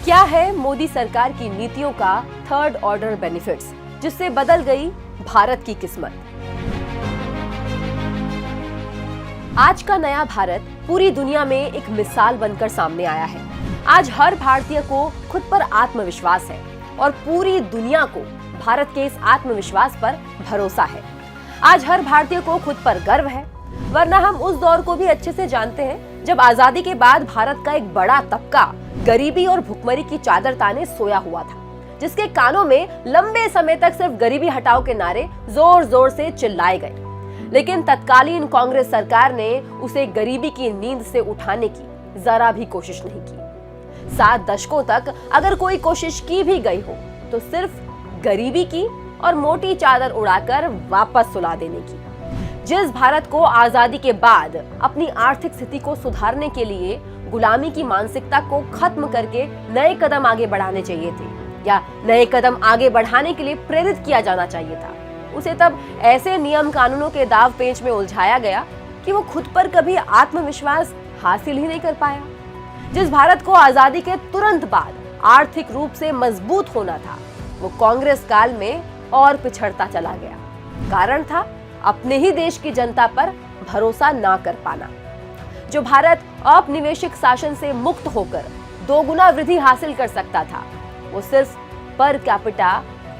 क्या है मोदी सरकार की नीतियों का थर्ड ऑर्डर बेनिफिट्स, जिससे बदल गई भारत की किस्मत। आज का नया भारत पूरी दुनिया में एक मिसाल बनकर सामने आया है। आज हर भारतीय को खुद पर आत्मविश्वास है और पूरी दुनिया को भारत के इस आत्मविश्वास पर भरोसा है। आज हर भारतीय को खुद पर गर्व है, वरना हम उस दौर को भी अच्छे से जानते हैं जब आजादी के बाद भारत का एक बड़ा तबका गरीबी और भुखमरी की चादर ताने सोया हुआ था, जिसके कानों में लंबे समय तक सिर्फ गरीबी हटाओ के नारे जोर जोर से चिल्लाए गए। लेकिन तत्कालीन कांग्रेस सरकार ने उसे गरीबी की नींद से उठाने की जरा भी कोशिश नहीं की। 7 दशकों तक अगर कोई कोशिश की भी गई हो तो सिर्फ गरीबी की और मोटी चादर उड़ाकर वापस सुला देने की। जिस भारत को आजादी के बाद अपनी आर्थिक स्थिति को सुधारने के लिए गुलामी की मानसिकता को खत्म करके नए कदम आगे बढ़ाने चाहिए थे या नए कदम आगे बढ़ाने के लिए प्रेरित किया जाना चाहिए था, उसे तब ऐसे नियम कानूनों के दाव पेंच में उलझाया गया कि वो खुद पर कभी आत्मविश्वास हासिल ही नहीं कर पाया। जिस भारत को आजादी के तुरंत बाद आर्थिक रूप से मजबूत होना था, वो कांग्रेस काल में और पिछड़ता चला गया। कारण था अपने ही देश की जनता पर भरोसा ना कर पाना। जो भारत औपनिवेशिक शासन से मुक्त होकर 2 गुना वृद्धि हासिल कर सकता था, वो सिर्फ पर कैपिटा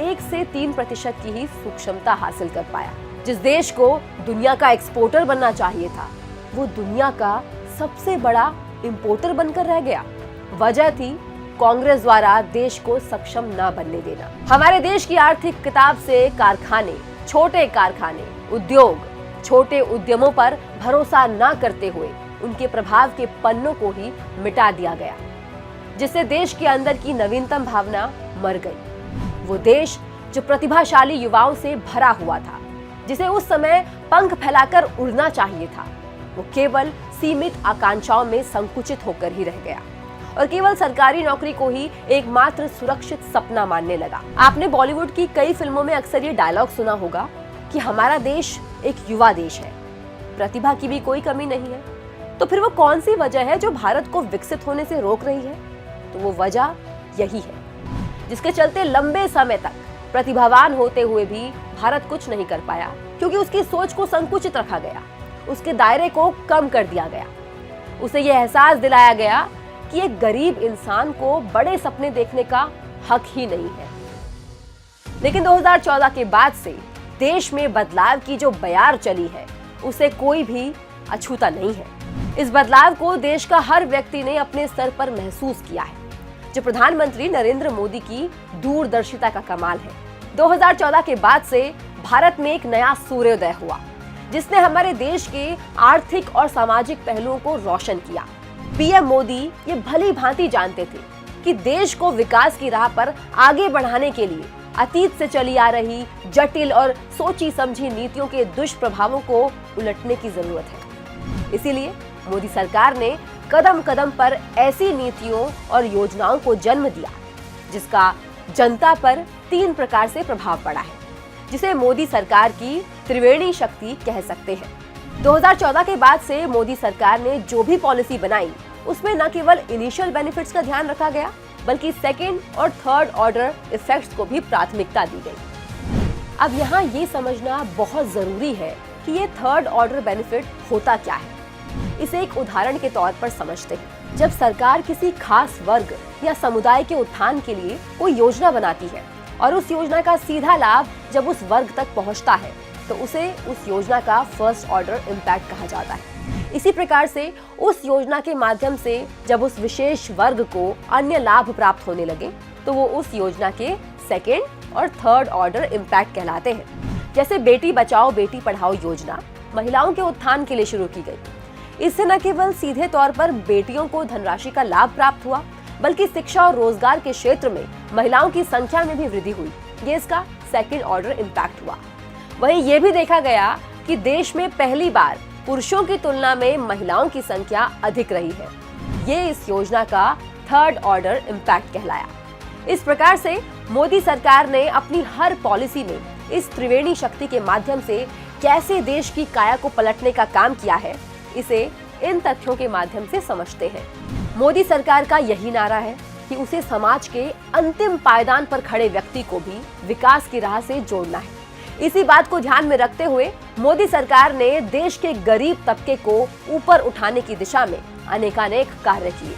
1 से 3% की ही सूक्ष्मता हासिल कर पाया। जिस देश को दुनिया का एक्सपोर्टर बनना चाहिए था, वो दुनिया का सबसे बड़ा इंपोर्टर बनकर रह गया। वजह थी कांग्रेस द्वारा देश को सक्षम न बनने देना। हमारे देश की आर्थिक किताब से कारखाने, छोटे कारखाने, उद्योग, छोटे उद्यमों पर भरोसा न करते हुए उनके प्रभाव के पन्नों को ही मिटा दिया गया, जिससे देश के अंदर की नवीनतम भावना मर गई। वो देश जो प्रतिभाशाली युवाओं से भरा हुआ था, जिसे उस समय पंख फैलाकर उड़ना चाहिए था, वो केवल सीमित आकांक्षाओं में संकुचित होकर ही रह गया और केवल सरकारी नौकरी को ही एकमात्र सुरक्षित सपना मानने लगा। आपने बॉलीवुड की कई फिल्मों में अक्सर ये डायलॉग सुना होगा कि हमारा देश एक युवा देश है, प्रतिभा की भी कोई कमी नहीं है। तो फिर वो कौन सी वजह है जो भारत को विकसित होने से रोक रही है? तो वो वजह यही है, जिसके चलते लंबे समय तक प्रतिभावान होते हुए भी भारत कुछ नहीं कर पाया, क्योंकि उसकी सोच को संकुचित रखा गया, उसके दायरे को कम कर दिया गया। उसे यह एहसास दिलाया गया कि एक गरीब इंसान को बड़े सपने देखने का हक ही नहीं है। लेकिन 2014 के बाद से देश में बदलाव की जो बयार चली है, उसे कोई भी अछूता नहीं है। इस बदलाव को देश का हर व्यक्ति ने अपने स्तर पर महसूस किया है, जो प्रधानमंत्री नरेंद्र मोदी की दूरदर्शिता का कमाल है। 2014 के बाद से भारत में एक नया सूर्योदय हुआ, जिसने हमारे देश के आर्थिक और सामाजिक पहलुओं को रोशन किया। पीएम मोदी ये भली भांति जानते थे कि देश को विकास की राह पर आगे बढ़ाने के लिए अतीत से चली आ रही जटिल और सोची समझी नीतियों के दुष्प्रभावों को उलटने की जरूरत है। इसीलिए मोदी सरकार ने कदम कदम पर ऐसी नीतियों और योजनाओं को जन्म दिया, जिसका जनता पर 3 प्रकार से प्रभाव पड़ा है, जिसे मोदी सरकार की त्रिवेणी शक्ति कह सकते हैं। 2014 के बाद से मोदी सरकार ने जो भी पॉलिसी बनाई, उसमें न केवल इनिशियल बेनिफिट्स का ध्यान रखा गया, बल्कि सेकेंड और थर्ड ऑर्डर इफेक्ट्स को भी प्राथमिकता दी गई। अब यहाँ ये समझना बहुत जरूरी है कि ये थर्ड ऑर्डर बेनिफिट होता क्या है। इसे एक उदाहरण के तौर पर समझते हैं। जब सरकार किसी खास वर्ग या समुदाय के उत्थान के लिए कोई योजना बनाती है और उस योजना का सीधा लाभ जब उस वर्ग तक पहुंचता है, तो उसे उस योजना का फर्स्ट ऑर्डर इम्पैक्ट कहा जाता है। इसी प्रकार से उस योजना के माध्यम से जब उस विशेष वर्ग को अन्य लाभ प्राप्त होने लगे, तो वो उस योजना के सेकेंड और थर्ड ऑर्डर इम्पैक्ट कहलाते हैं। जैसे बेटी बचाओ बेटी पढ़ाओ योजना महिलाओं के उत्थान के लिए शुरू की गई। इससे न केवल सीधे तौर पर बेटियों को धनराशि का लाभ प्राप्त हुआ, बल्कि शिक्षा और रोजगार के क्षेत्र में महिलाओं की संख्या में भी वृद्धि हुई। ये इसका सेकेंड ऑर्डर इम्पैक्ट हुआ। वहीं ये भी देखा गया कि देश में पहली बार पुरुषों की तुलना में महिलाओं की संख्या अधिक रही है। ये इस योजना का थर्ड ऑर्डर इम्पैक्ट कहलाया। इस प्रकार से मोदी सरकार ने अपनी हर पॉलिसी में इस त्रिवेणी शक्ति के माध्यम से कैसे देश की काया को पलटने का काम किया है, इसे इन तथ्यों के माध्यम से समझते हैं। मोदी सरकार का यही नारा है कि उसे समाज के अंतिम पायदान पर खड़े व्यक्ति को भी विकास की राह से जोड़ना है। इसी बात को ध्यान में रखते हुए मोदी सरकार ने देश के गरीब तबके को ऊपर उठाने की दिशा में अनेकानेक कार्य किए।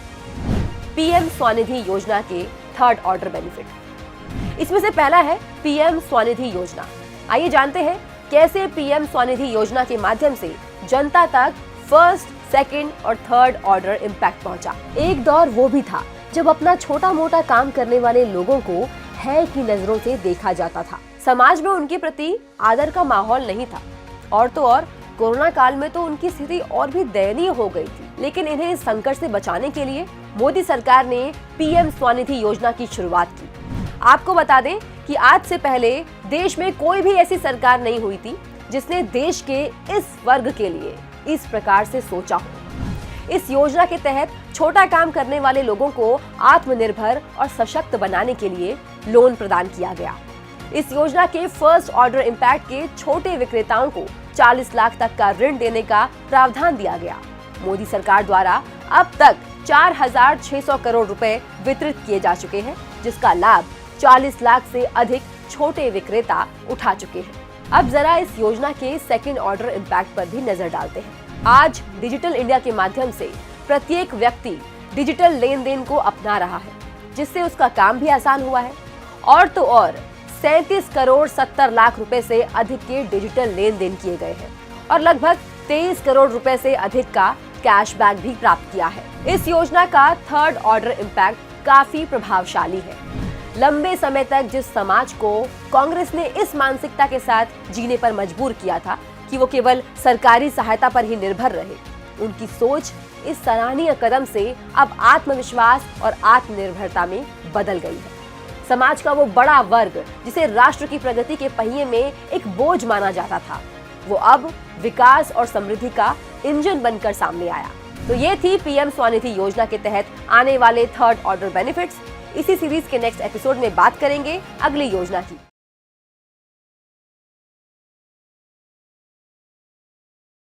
पीएम स्वनिधि योजना के थर्ड ऑर्डर बेनिफिट। इसमें से पहला है पीएम स्वनिधि योजना। आइए जानते हैं कैसे पीएम स्वनिधि योजना के माध्यम से जनता तक फर्स्ट, सेकंड और थर्ड ऑर्डर इम्पैक्ट पहुंचा। एक दौर वो भी था जब अपना छोटा मोटा काम करने वाले लोगों को है की नजरों से देखा जाता था। समाज में उनके प्रति आदर का माहौल नहीं था और तो और कोरोना काल में तो उनकी स्थिति और भी दयनीय हो गई थी। लेकिन इन्हें इस संकट से बचाने के लिए मोदी सरकार ने पीएम स्वनिधि योजना की शुरुआत की। आपको बता दें कि आज से पहले देश में कोई भी ऐसी सरकार नहीं हुई थी जिसने देश के इस वर्ग के लिए इस प्रकार से सोचा हो। इस योजना के तहत छोटा काम करने वाले लोगों को आत्मनिर्भर और सशक्त बनाने के लिए लोन प्रदान किया गया। इस योजना के फर्स्ट ऑर्डर इम्पैक्ट के छोटे विक्रेताओं को 40 लाख तक का ऋण देने का प्रावधान दिया गया। मोदी सरकार द्वारा अब तक 4,600 करोड़ रुपए वितरित किए जा चुके हैं, जिसका लाभ 40 लाख से अधिक छोटे विक्रेता उठा चुके हैं। अब जरा इस योजना के सेकंड ऑर्डर इम्पैक्ट पर भी नजर डालते हैं। आज डिजिटल इंडिया के माध्यम से प्रत्येक व्यक्ति डिजिटल लेन देन को अपना रहा है, जिससे उसका काम भी आसान हुआ है। और तो और 37 करोड़ 70 लाख रुपए से अधिक के डिजिटल लेन देन किए गए हैं और लगभग 23 करोड़ रुपए से अधिक का कैशबैक भी प्राप्त किया है। इस योजना का थर्ड ऑर्डर इम्पैक्ट काफी प्रभावशाली है। लंबे समय तक जिस समाज को कांग्रेस ने इस मानसिकता के साथ जीने पर मजबूर किया था कि वो केवल सरकारी सहायता पर ही निर्भर रहे, उनकी सोच इस सराहनीय कदम से अब आत्मविश्वास और आत्मनिर्भरता में बदल गई है। समाज का वो बड़ा वर्ग जिसे राष्ट्र की प्रगति के पहिए में एक बोझ माना जाता था, वो अब विकास और समृद्धि का इंजन बनकर सामने आया। तो ये थी पीएम स्वनिधि योजना के तहत आने वाले थर्ड ऑर्डर बेनिफिट्स। इसी सीरीज के नेक्स्ट एपिसोड में बात करेंगे अगली योजना की।